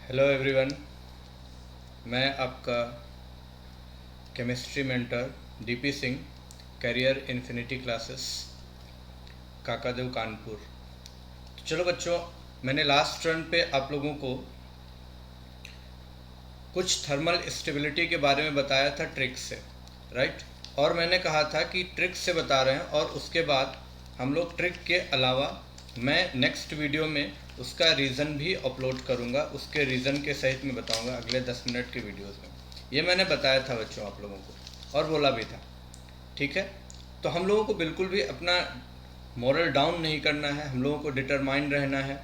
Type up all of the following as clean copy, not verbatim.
Hello everyone, मैं आपका chemistry mentor DP Singh, career infinity classes, Kakadeo Kanpur. तो चलो बच्चों, मैंने लास्ट टर्न पे आप लोगों को कुछ थर्मल स्टेबिलिटी के बारे में बताया था ट्रिक से, राइट। और मैंने कहा था कि ट्रिक से बता रहे हैं और उसके बाद हम लोग ट्रिक के अलावा मैं नेक्स्ट वीडियो में उसका रीज़न भी अपलोड करूंगा, उसके रीज़न के सहित मैं बताऊंगा अगले 10 मिनट के वीडियोस में। ये मैंने बताया था बच्चों आप लोगों को, और बोला भी था, ठीक है। तो हम लोगों को बिल्कुल भी अपना मोरल डाउन नहीं करना है, हम लोगों को डिटरमाइंड रहना है,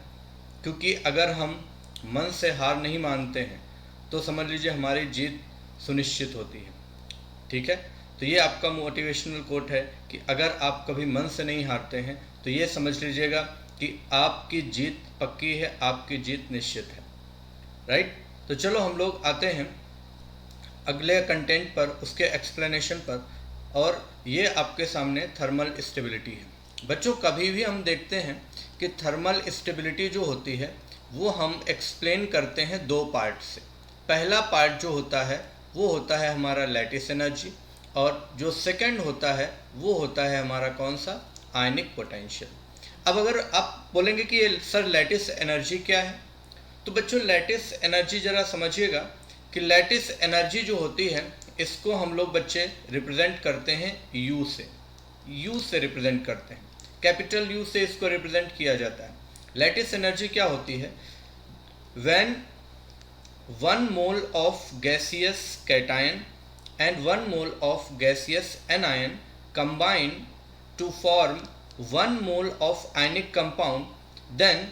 क्योंकि अगर हम मन से हार नहीं मानते हैं तो समझ लीजिए हमारी जीत सुनिश्चित होती है, ठीक है। तो ये आपका मोटिवेशनल कोट है कि अगर आप कभी मन से नहीं हारते हैं तो ये समझ लीजिएगा कि आपकी जीत पक्की है, आपकी जीत निश्चित है, राइट। तो चलो हम लोग आते हैं अगले कंटेंट पर, उसके एक्सप्लेनेशन पर। और ये आपके सामने थर्मल स्टेबिलिटी है बच्चों। कभी भी हम देखते हैं कि थर्मल स्टेबिलिटी जो होती है वो हम एक्सप्लेन करते हैं दो पार्ट से। पहला पार्ट जो होता है वो होता है हमारा लैटिस एनर्जी, और जो सेकंड होता है वो होता है हमारा कौन सा, आयनिक पोटेंशियल। अब अगर आप बोलेंगे कि ये सर लैटिस एनर्जी क्या है, तो बच्चों लैटिस एनर्जी ज़रा समझिएगा कि लैटिस एनर्जी जो होती है इसको हम लोग बच्चे रिप्रेजेंट करते हैं यू से। यू से रिप्रेजेंट करते हैं, कैपिटल यू से इसको रिप्रेजेंट किया जाता है। लैटिस एनर्जी क्या होती है, when 1 mole of gaseous cation and 1 mole of gaseous anion combine to form 1 mole of ionic compound, then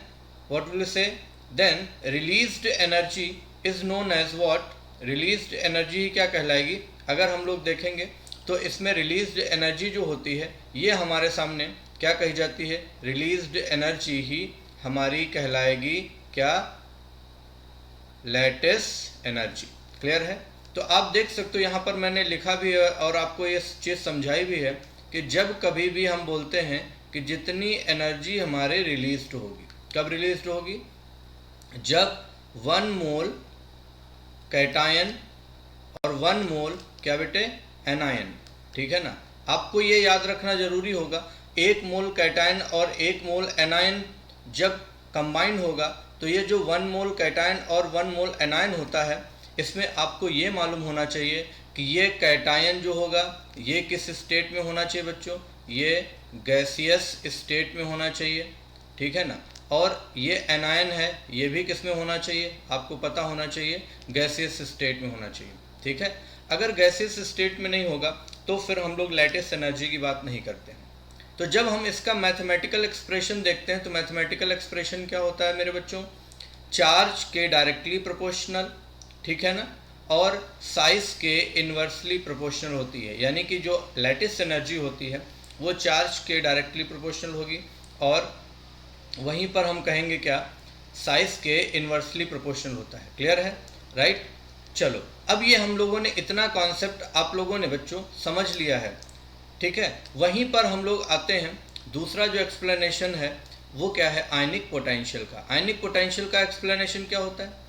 what will you say, then released energy is known as what, released energy क्या कहलाएगी। अगर हम लोग देखेंगे तो इसमें released energy जो होती है ये हमारे सामने क्या कही जाती है, रिलीज्ड एनर्जी ही हमारी कहलाएगी क्या, लैटिस एनर्जी। क्लियर है। तो आप देख सकते हो यहाँ पर मैंने लिखा भी है और आपको ये चीज़ समझाई भी है कि जब कभी भी हम बोलते हैं कि जितनी एनर्जी हमारे रिलीज्ड होगी, कब रिलीज्ड होगी, जब 1 मोल कैटायन और 1 मोल क्या बेटे, एनायन, ठीक है ना। आपको ये याद रखना जरूरी होगा, 1 मोल कैटायन और 1 मोल एनायन जब कंबाइन होगा तो ये जो 1 मोल कैटायन और 1 मोल एनायन होता है इसमें आपको ये मालूम होना चाहिए कि ये कैटायन जो होगा ये किस स्टेट में होना चाहिए बच्चों, ये गैसियस स्टेट में होना चाहिए, ठीक है ना। और ये एनायन है ये भी किस में होना चाहिए, आपको पता होना चाहिए गैसियस स्टेट में होना चाहिए, ठीक है। अगर गैसियस स्टेट में नहीं होगा तो फिर हम लोग लैटिस एनर्जी की बात नहीं करते हैं। तो जब हम इसका मैथमेटिकल एक्सप्रेशन देखते हैं तो मैथमेटिकल एक्सप्रेशन क्या होता है मेरे बच्चों, चार्ज के डायरेक्टली प्रोपोर्शनल, ठीक है ना, और साइज के इन्वर्सली प्रोपोर्शनल होती है। यानी कि जो लैटिस एनर्जी होती है वो चार्ज के डायरेक्टली प्रोपोर्शनल होगी और वहीं पर हम कहेंगे क्या, साइज के इन्वर्सली प्रोपोर्शनल होता है। क्लियर है, राइट। चलो अब ये हम लोगों ने इतना कॉन्सेप्ट आप लोगों ने बच्चों समझ लिया है, ठीक है। वहीं पर हम लोग आते हैं दूसरा जो एक्सप्लेनेशन है वो क्या है, आयनिक पोटेंशियल का। आयनिक पोटेंशियल का एक्सप्लेनेशन क्या होता है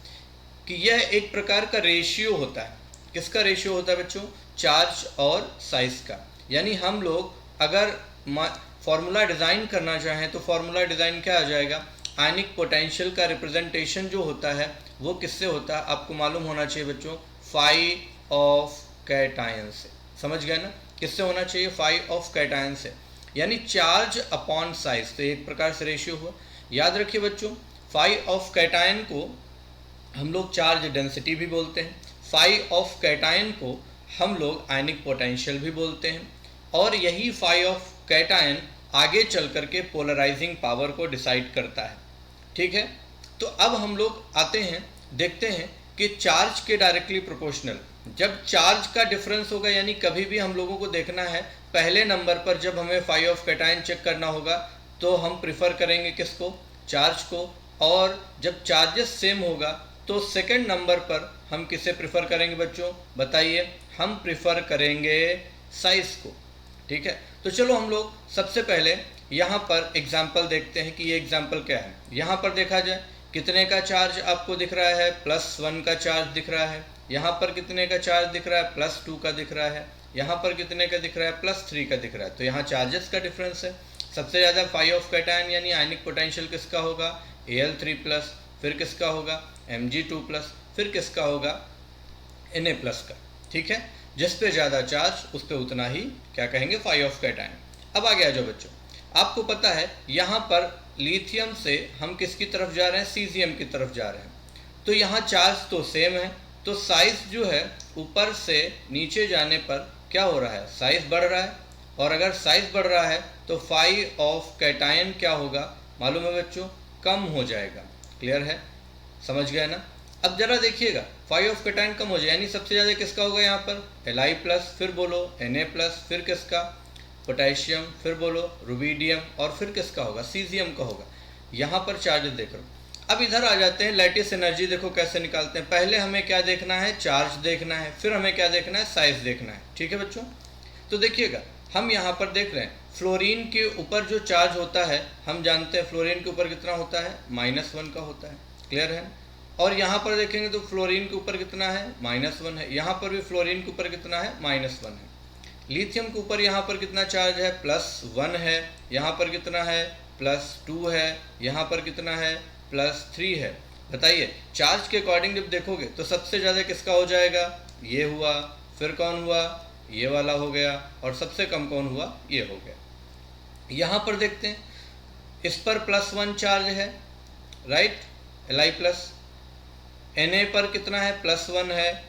कि यह एक प्रकार का रेशियो होता है। किसका रेशियो होता है बच्चों, चार्ज और साइज का। यानी हम लोग अगर फॉर्मूला डिज़ाइन करना चाहें तो फॉर्मूला डिज़ाइन क्या आ जाएगा, आयनिक पोटेंशियल का रिप्रेजेंटेशन जो होता है वो किससे होता है, आपको मालूम होना चाहिए बच्चों, फाई ऑफ कैटायन से। समझ गए ना, किससे होना चाहिए, फाई ऑफ कैटायन से, यानी चार्ज अपॉन साइज। तो एक प्रकार से रेशियो हुआ। याद रखिए बच्चों, फाई ऑफ कैटायन को हम लोग चार्ज डेंसिटी भी बोलते हैं, फाई ऑफ कैटायन को हम लोग आयनिक पोटेंशियल भी बोलते हैं, और यही फाई ऑफ कैटायन आगे चल करके पोलराइजिंग पावर को डिसाइड करता है, ठीक है। तो अब हम लोग आते हैं, देखते हैं कि चार्ज के डायरेक्टली प्रोपोर्शनल, जब चार्ज का डिफरेंस होगा, यानी कभी भी हम लोगों को देखना है पहले नंबर पर जब हमें फाई ऑफ कैटायन चेक करना होगा तो हम प्रिफर करेंगे किसको, चार्ज को। और जब चार्जेस सेम होगा तो सेकंड नंबर पर हम किसे प्रिफर करेंगे बच्चों, बताइए, हम प्रिफर करेंगे साइज को, ठीक है। तो चलो हम लोग सबसे पहले यहाँ पर एग्जाम्पल देखते हैं कि ये एग्जाम्पल क्या है। यहाँ पर देखा जाए कितने का चार्ज आपको दिख रहा है, +1 का चार्ज दिख रहा है। यहाँ पर कितने का चार्ज दिख रहा है, +2 का दिख रहा है। यहाँ पर कितने का दिख रहा है, +3 का दिख रहा है। तो यहाँ चार्जेस का डिफरेंस है। सबसे ज़्यादा फाई ऑफ कैटायन यानी आयनिक पोटेंशियल किसका होगा, Al3+, फिर किसका होगा Mg2+, फिर किसका होगा Na+ का। ठीक है, जिस पे ज़्यादा चार्ज उस पे उतना ही क्या कहेंगे, फाई ऑफ कैटायन। अब आगे आ जाओ बच्चों, आपको पता है यहाँ पर लिथियम से हम किसकी तरफ जा रहे हैं, सीजियम की तरफ जा रहे हैं। तो यहाँ चार्ज तो सेम है, तो साइज जो है ऊपर से नीचे जाने पर क्या हो रहा है, साइज बढ़ रहा है। और अगर साइज बढ़ रहा है तो फाई ऑफ कैटायन क्या होगा, मालूम है बच्चों, कम हो जाएगा। क्लियर है, समझ गया ना। अब जरा देखिएगा, फाई ऑफ कैटायन कम हो जाए यानी सबसे ज़्यादा किसका होगा यहाँ पर, Li+, फिर बोलो Na+, फिर किसका, पोटेशियम, फिर बोलो रुबिडियम, और फिर किसका होगा, सीजियम का होगा। यहाँ पर चार्ज देख लो। अब इधर आ जाते हैं, लैटिस एनर्जी देखो कैसे निकालते हैं। पहले हमें क्या देखना है, चार्ज देखना है, फिर हमें क्या देखना है, साइज देखना है। ठीक है बच्चों, तो देखिएगा हम यहाँ पर देख रहे हैं फ्लोरीन के ऊपर जो चार्ज होता है, हम जानते हैं फ्लोरीन के ऊपर कितना होता है, -1 का होता है। क्लियर है। और यहाँ पर देखेंगे तो फ्लोरीन के ऊपर कितना है, -1 है। यहाँ पर भी फ्लोरीन के ऊपर कितना है, -1 है। लिथियम के ऊपर यहाँ पर कितना चार्ज है, +1 है। यहाँ पर कितना है, +2 है। यहाँ पर कितना है, +3 है। बताइए, चार्ज के अकॉर्डिंग जब देखोगे तो सबसे ज़्यादा किसका हो जाएगा, ये हुआ, फिर कौन हुआ, ये वाला हो गया, और सबसे कम कौन हुआ, ये हो गया। यहाँ पर देखते हैं, इस पर +1 चार्ज है, राइट, Li+। Na पर कितना है, +1 है।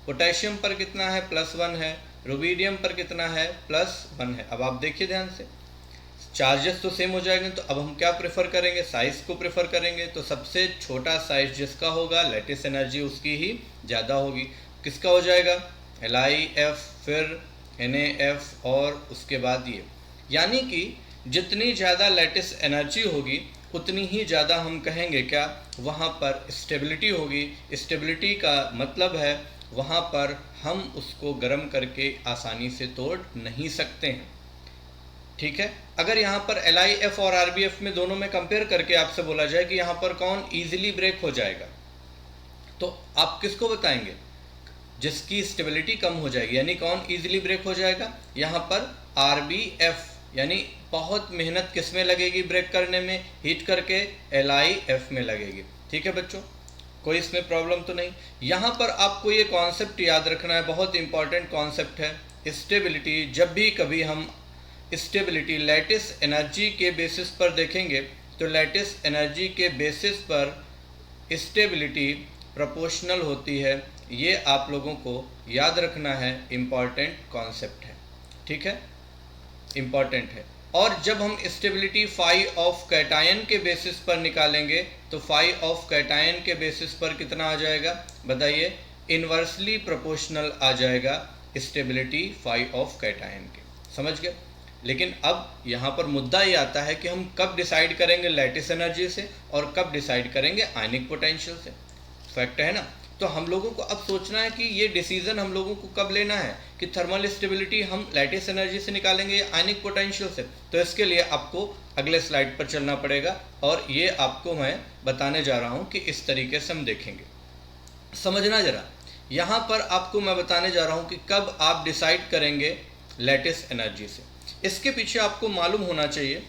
पोटेशियम पर कितना है, +1 है। रुबिडियम पर कितना है, +1 है। अब आप देखिए ध्यान से, चार्जेस तो सेम हो जाएंगे, तो अब हम क्या प्रेफर करेंगे, साइज को प्रेफर करेंगे। तो सबसे छोटा साइज जिसका होगा, लैटिस एनर्जी उसकी ही ज़्यादा होगी। किसका हो जाएगा, LiF, फिर NaF, और उसके बाद ये। यानी कि जितनी ज़्यादा लैटिस एनर्जी होगी उतनी ही ज़्यादा हम कहेंगे क्या, वहाँ पर स्टेबिलिटी होगी। स्टेबिलिटी का मतलब है वहाँ पर हम उसको गर्म करके आसानी से तोड़ नहीं सकते हैं। ठीक है, अगर यहाँ पर LiF और RBF में दोनों में कंपेयर करके आपसे बोला जाए कि यहाँ पर कौन ईजिली ब्रेक हो जाएगा, तो आप किसको बताएंगे, जिसकी स्टेबिलिटी कम हो जाएगी, यानी कौन ईजिली ब्रेक हो जाएगा, यहाँ पर RBF। यानी बहुत मेहनत किस में लगेगी ब्रेक करने में, हीट करके LiF में लगेगी। ठीक है बच्चों, कोई इसमें प्रॉब्लम तो नहीं। यहाँ पर आपको ये कॉन्सेप्ट याद रखना है, बहुत इंपॉर्टेंट कॉन्सेप्ट है, स्टेबिलिटी। जब भी कभी हम स्टेबिलिटी लैटिस एनर्जी के बेसिस पर देखेंगे तो लैटिस एनर्जी के बेसिस पर स्टेबिलिटी प्रोपोर्शनल होती है। ये आप लोगों को याद रखना है, इम्पॉर्टेंट कॉन्सेप्ट है। ठीक है, इम्पॉर्टेंट है। और जब हम स्टेबिलिटी फाई ऑफ कैटायन के बेसिस पर निकालेंगे तो फाई ऑफ कैटायन के बेसिस पर कितना आ जाएगा, बताइए, इन्वर्सली प्रोपोर्शनल आ जाएगा स्टेबिलिटी फाई ऑफ कैटायन के। समझ गए। लेकिन अब यहाँ पर मुद्दा ये आता है कि हम कब डिसाइड करेंगे लैटिस एनर्जी से और कब डिसाइड करेंगे आयनिक पोटेंशियल से। फैक्ट है ना। तो हम लोगों को अब सोचना है कि ये डिसीजन हम लोगों को कब लेना है कि थर्मल स्टेबिलिटी हम लैटिस एनर्जी से निकालेंगे या आयनिक पोटेंशियल से। तो इसके लिए आपको अगले स्लाइड पर चलना पड़ेगा और ये आपको मैं बताने जा रहा हूँ कि इस तरीके से हम देखेंगे। समझना जरा, यहाँ पर आपको मैं बताने जा रहा हूँ कि कब आप डिसाइड करेंगे लैटिस एनर्जी से। इसके पीछे आपको मालूम होना चाहिए,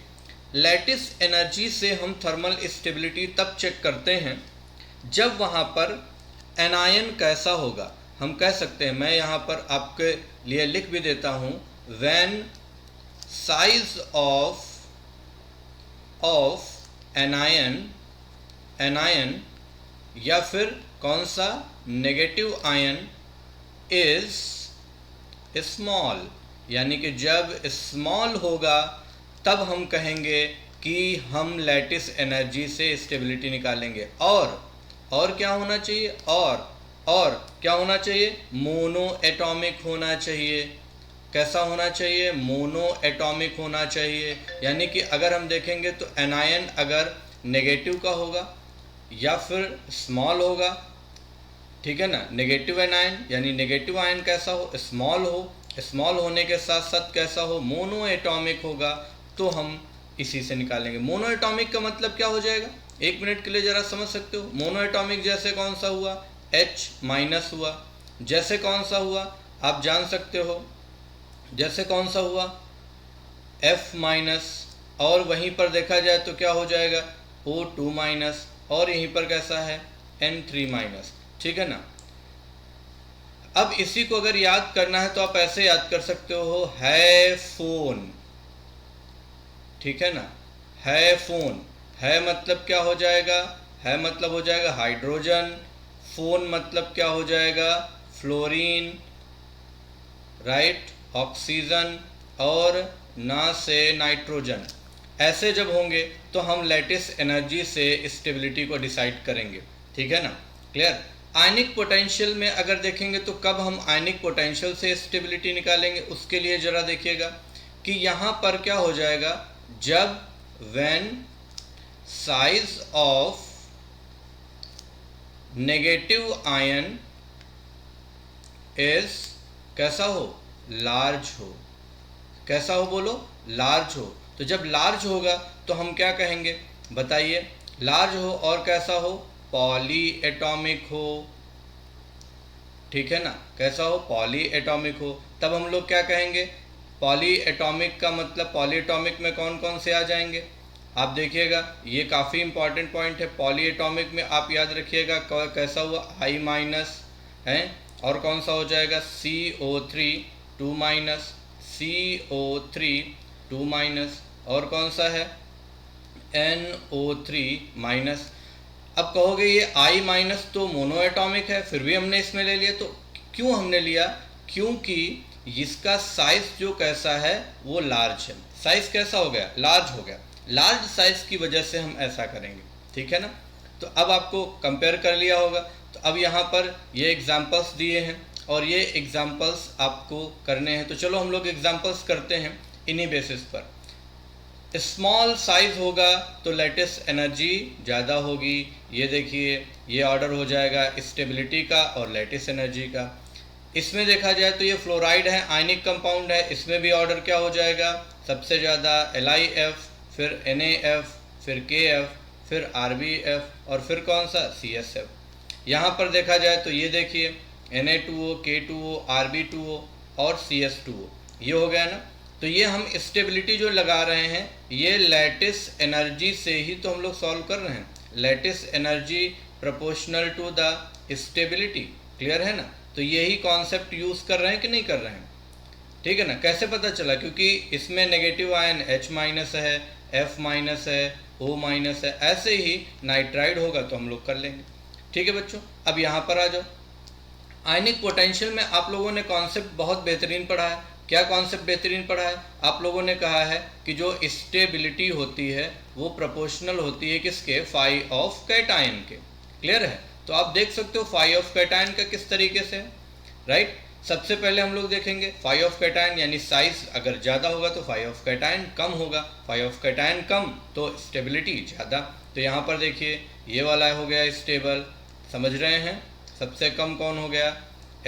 लैटिस एनर्जी से हम थर्मल स्टेबिलिटी तब चेक करते हैं जब वहाँ पर एनायन कैसा होगा। हम कह सकते हैं, मैं यहाँ पर आपके लिए लिख भी देता हूँ, व्हेन साइज ऑफ एनायन या फिर कौन सा नेगेटिव आयन इज स्मॉल, यानी कि जब स्मॉल होगा तब हम कहेंगे कि हम लैटिस एनर्जी से स्टेबिलिटी निकालेंगे। और क्या होना चाहिए, और क्या होना चाहिए, मोनो एटॉमिक होना चाहिए। कैसा होना चाहिए, मोनो एटॉमिक होना चाहिए। यानी कि अगर हम देखेंगे तो एनायन अगर नेगेटिव का होगा या फिर स्मॉल होगा, ठीक है ना, नेगेटिव एनायन यानी नेगेटिव आयन कैसा हो, स्मॉल हो, स्मॉल होने के साथ साथ कैसा हो, मोनो एटॉमिक होगा, तो हम इसी से निकालेंगे। मोनो एटॉमिक का मतलब क्या हो जाएगा, 1 मिनट के लिए ज़रा समझ सकते हो। मोनो एटॉमिक जैसे कौन सा हुआ, H माइनस हुआ, जैसे कौन सा हुआ आप जान सकते हो, जैसे कौन सा हुआ F माइनस, और वहीं पर देखा जाए तो क्या हो जाएगा O2 माइनस, और यहीं पर कैसा है N3 माइनस, ठीक है ना। अब इसी को अगर याद करना है तो आप ऐसे याद कर सकते हो, है फोन, ठीक है ना। है फोन, है मतलब क्या हो जाएगा, है मतलब हो जाएगा हाइड्रोजन, फोन मतलब क्या हो जाएगा फ्लोरीन, राइट, ऑक्सीजन, और ना से नाइट्रोजन। ऐसे जब होंगे तो हम लैटिस एनर्जी से स्टेबिलिटी को डिसाइड करेंगे, ठीक है ना, क्लियर। आयनिक पोटेंशियल में अगर देखेंगे तो कब हम आयनिक पोटेंशियल से स्टेबिलिटी निकालेंगे, उसके लिए ज़रा देखिएगा कि यहाँ पर क्या हो जाएगा, जब when size of negative ion is कैसा हो, लार्ज हो, कैसा हो बोलो, लार्ज हो। तो जब लार्ज होगा तो हम क्या कहेंगे बताइए, लार्ज हो और कैसा हो, पॉली एटॉमिक हो, ठीक है ना, कैसा हो, पॉली एटॉमिक हो। तब हम लोग क्या कहेंगे, पॉली एटॉमिक का मतलब पॉली एटॉमिक में कौन कौन से आ जाएंगे, आप देखिएगा ये काफ़ी इंपॉर्टेंट पॉइंट है। पॉली एटॉमिक में आप याद रखिएगा कैसा हुआ I माइनस है, और कौन सा हो जाएगा CO3 2 माइनस, CO3 2 माइनस, और कौन सा है NO3 माइनस। अब कहोगे ये I माइनस तो मोनो एटॉमिक है, फिर भी हमने इसमें ले लिया, तो क्यों हमने लिया, क्योंकि इसका साइज जो कैसा है वो लार्ज है। साइज कैसा हो गया, लार्ज हो गया, लार्ज साइज की वजह से हम ऐसा करेंगे, ठीक है ना। तो अब आपको कंपेयर कर लिया होगा, तो अब यहाँ पर ये एग्जाम्पल्स दिए हैं और ये एग्जाम्पल्स आपको करने हैं। तो चलो हम लोग एग्जाम्पल्स करते हैं इन्हीं बेसिस पर। स्मॉल साइज होगा तो लैटिस एनर्जी ज़्यादा होगी, ये देखिए ये ऑर्डर हो जाएगा स्टेबिलिटी का और लैटिस एनर्जी का। इसमें देखा जाए तो ये फ्लोराइड है, आयनिक कंपाउंड है, इसमें भी ऑर्डर क्या हो जाएगा, सबसे ज़्यादा LiF, फिर NaF, फिर KF, फिर RbF, और फिर कौन सा CSF। यहाँ पर देखा जाए तो ये देखिए Na2O, K2O, Rb2O और CS2O, ये हो गया ना। तो ये हम स्टेबिलिटी जो लगा रहे हैं ये लैटिस एनर्जी से ही तो हम लोग सॉल्व कर रहे हैं, lattice energy proportional to the stability, clear है ना। तो यही कॉन्सेप्ट यूज़ कर रहे हैं कि नहीं कर रहे हैं, ठीक है ना। कैसे पता चला, क्योंकि इसमें नेगेटिव आयन H माइनस है, F माइनस है, O माइनस है, ऐसे ही नाइट्राइड होगा तो हम लोग कर लेंगे, ठीक है बच्चों। अब यहाँ पर आ जाओ, आयनिक पोटेंशियल में आप लोगों ने कॉन्सेप्ट बहुत बेहतरीन पढ़ा है। क्या कॉन्सेप्ट बेहतरीन पढ़ा है, आप लोगों ने कहा है कि जो स्टेबिलिटी होती है वो प्रोपोर्शनल होती है किसके, फाई ऑफ कैटायन के, क्लियर है। तो आप देख सकते हो फाई ऑफ कैटायन का किस तरीके से, राइट। सबसे पहले हम लोग देखेंगे फाई ऑफ कैटायन, यानी साइज अगर ज़्यादा होगा तो फाई ऑफ कैटायन कम होगा, फाई ऑफ कैटायन कम तो स्टेबिलिटी ज़्यादा। तो यहाँ पर देखिए ये वाला हो गया स्टेबल, समझ रहे हैं, सबसे कम कौन हो गया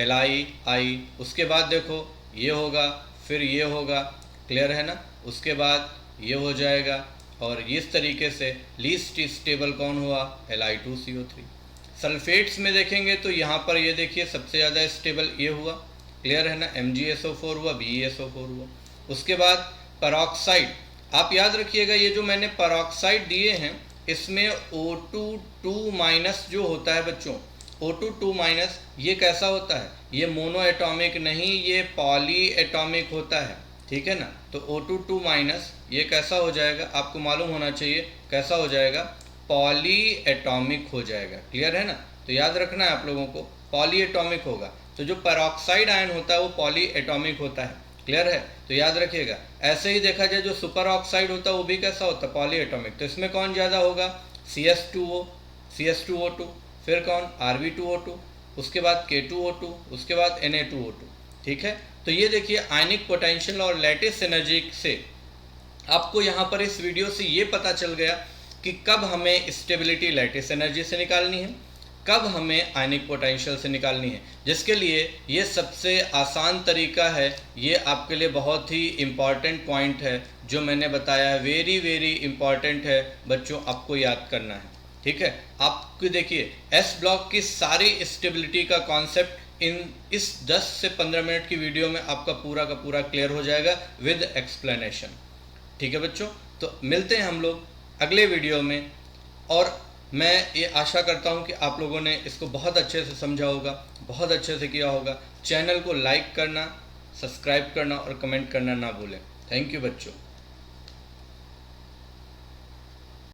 LiI, उसके बाद देखो ये होगा, फिर ये होगा, क्लियर है ना, उसके बाद ये हो जाएगा, और इस तरीके से लीस्ट स्टेबल कौन हुआ Li2CO3। सल्फेट्स में देखेंगे तो यहाँ पर ये देखिए सबसे ज़्यादा स्टेबल ये हुआ, क्लियर है ना, MgSO4 हुआ, BeSO4 हुआ। उसके बाद परऑक्साइड, आप याद रखिएगा ये जो मैंने परऑक्साइड दिए हैं इसमें O2 माइनस जो होता है बच्चों, O2 माइनस ये कैसा होता है, ये मोनो एटॉमिक नहीं, ये पॉली एटॉमिक होता है, ठीक है ना। तो O2 माइनस ये कैसा हो जाएगा, आपको मालूम होना चाहिए कैसा हो जाएगा, पॉली एटॉमिक हो जाएगा, क्लियर है ना। तो याद रखना है आप लोगों को, पॉली एटॉमिक होगा। तो जो पेरोक्साइड आयन होता है वो पॉली एटॉमिक होता है, क्लियर है, तो याद रखिएगा। ऐसे ही देखा जाए जो सुपर ऑक्साइड होता है वो भी कैसा होता है, पॉली एटॉमिक। तो इसमें कौन ज़्यादा होगा, CS2O2, फिर कौन Rb2O2, उसके बाद K2O2, उसके बाद Na2O2, ठीक है। तो ये देखिए आयनिक पोटेंशियल और लैटिस एनर्जी से आपको यहाँ पर इस वीडियो से ये पता चल गया कि कब हमें स्टेबिलिटी लैटिस एनर्जी से निकालनी है, कब हमें आयनिक पोटेंशियल से निकालनी है, जिसके लिए ये सबसे आसान तरीका है। ये आपके लिए बहुत ही इम्पॉर्टेंट पॉइंट है जो मैंने बताया है, वेरी वेरी इम्पॉर्टेंट है बच्चों, आपको याद करना है। ठीक है, आपको देखिए एस ब्लॉक की सारी स्टेबिलिटी का कॉन्सेप्ट इस 10 से 15 मिनट की वीडियो में आपका पूरा का पूरा क्लियर हो जाएगा विद एक्सप्लेनेशन। ठीक है बच्चों, तो मिलते हैं हम लोग अगले वीडियो में, और मैं ये आशा करता हूँ कि आप लोगों ने इसको बहुत अच्छे से समझा होगा, बहुत अच्छे से किया होगा। चैनल को लाइक करना, सब्सक्राइब करना और कमेंट करना ना भूलें। थैंक यू बच्चों।